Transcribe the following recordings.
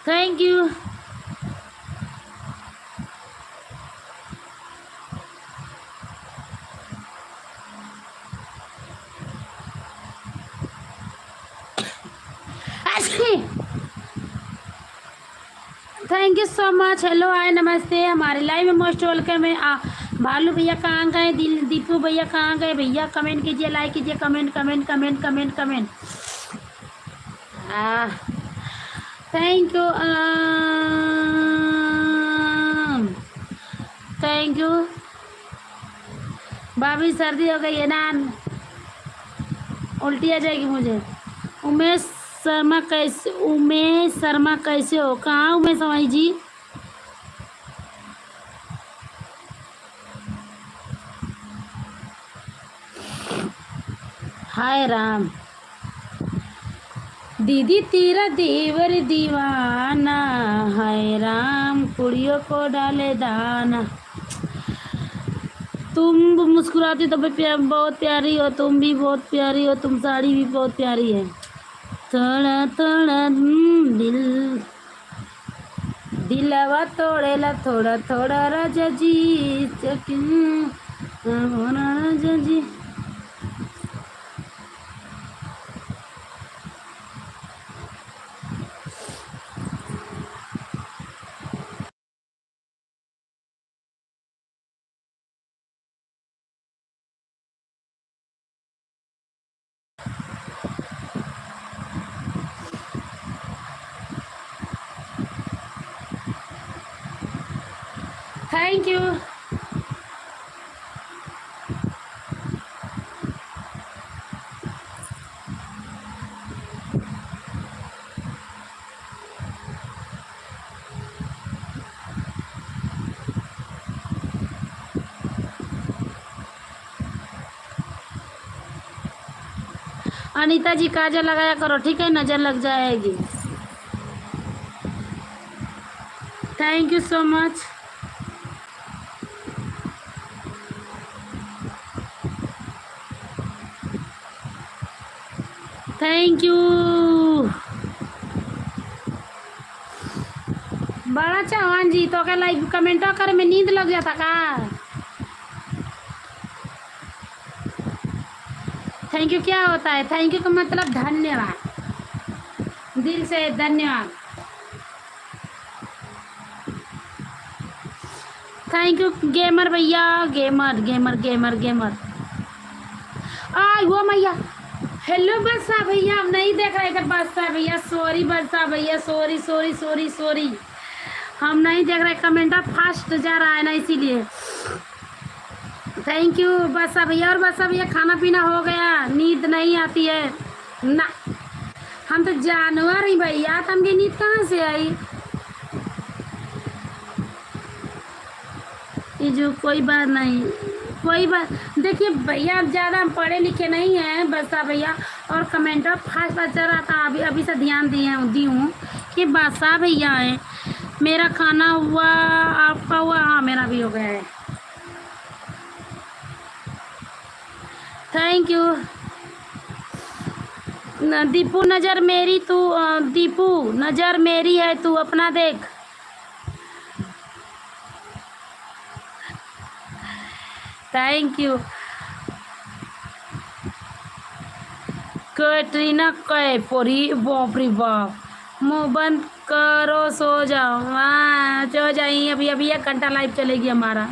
Thank you. Thank you so much. Hello hi नमस्ते, हमारे live में मोस्ट वेलकम है। भालू भैया कहाँ गए, दीपू भैया कहाँ गए? भैया कमेंट कीजिए, लाइक कीजिए, comment comment comment comment comment. Thank you thank you. भाभी सर्दी हो गई है ना, उल्टी आ जाएगी मुझे। उमेश शर्मा कैसे हो? कहाँ उमेश शर्मा जी? हाय राम। दीदी तेरा देवर दीवाना, हाय राम कुड़ियों को डाले दाना। तुम मुस्कुराती तो बहुत प्यारी हो, तुम भी बहुत प्यारी हो, तुम साड़ी भी बहुत प्यारी है। थोड़ा थोड़ा दिल दिलवा तोड़ेला थोड़ा थोड़ा राजा जी, राजा जी। Thank you. अनीता जी काजल लगाया करो, ठीक है, नजर लग जाएगी। Thank you so much. Thank you. बड़ा चौहान जी तो क्या लाइक कमेंट करे में नींद लग जाता का? थैंक यू क्या होता है? थैंक यू का मतलब धन्यवाद, दिल से धन्यवाद। थैंक यू गेमर भैया, गेमर गेमर गेमर गेमर। वो मैया, हेलो बरसा भैया, हम नहीं देख रहे थे बरसा भैया, सॉरी बरसा भैया, सॉरी सॉरी सॉरी सॉरी, हम नहीं देख रहे, कमेंट फास्ट जा रहा है ना इसीलिए। थैंक यू बरसा भैया। और बरसा भैया खाना पीना हो गया? नींद नहीं आती है ना, हम तो जानवर ही भैया, तो हमकी नींद कहाँ से आई? ये जो कोई बात नहीं, कोई बात। देखिए भैया ज़्यादा हम पढ़े लिखे नहीं हैं बरसा भैया, और कमेंट फास्ट फास्ट चल रहा था, अभी से ध्यान दी हूँ कि बरसा भैया है। मेरा खाना हुआ, आपका हुआ? हाँ मेरा भी हो गया है। Thank you. दीपू नज़र मेरी तू, दीपू नज़र मेरी है, तू अपना देख। Thank you. कैटरीना कैफ, बाप रे बाप, मुँह बंद करो सो जाओ। हाँ सो जाइए, अभी अभी 1 घंटा लाइव चलेगी हमारा।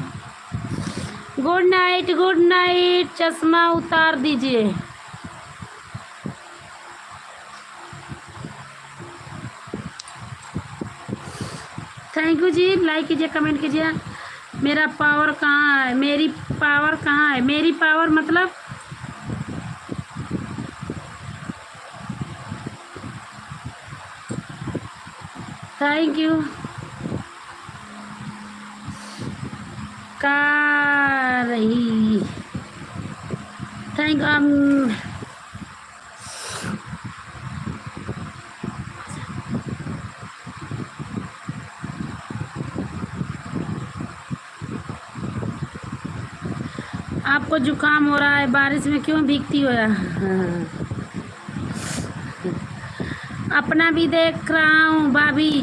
Good night good night. चश्मा उतार दीजिए। थैंक यू जी, लाइक कीजिए, कमेंट कीजिए। मेरा पावर कहाँ है? मेरी पावर कहाँ है? मेरी पावर मतलब थैंक यू। का रही थैंक आपको जुकाम हो रहा है, बारिश में क्यों भीगती हो यार? अपना भी देख रहा हूँ भाभी।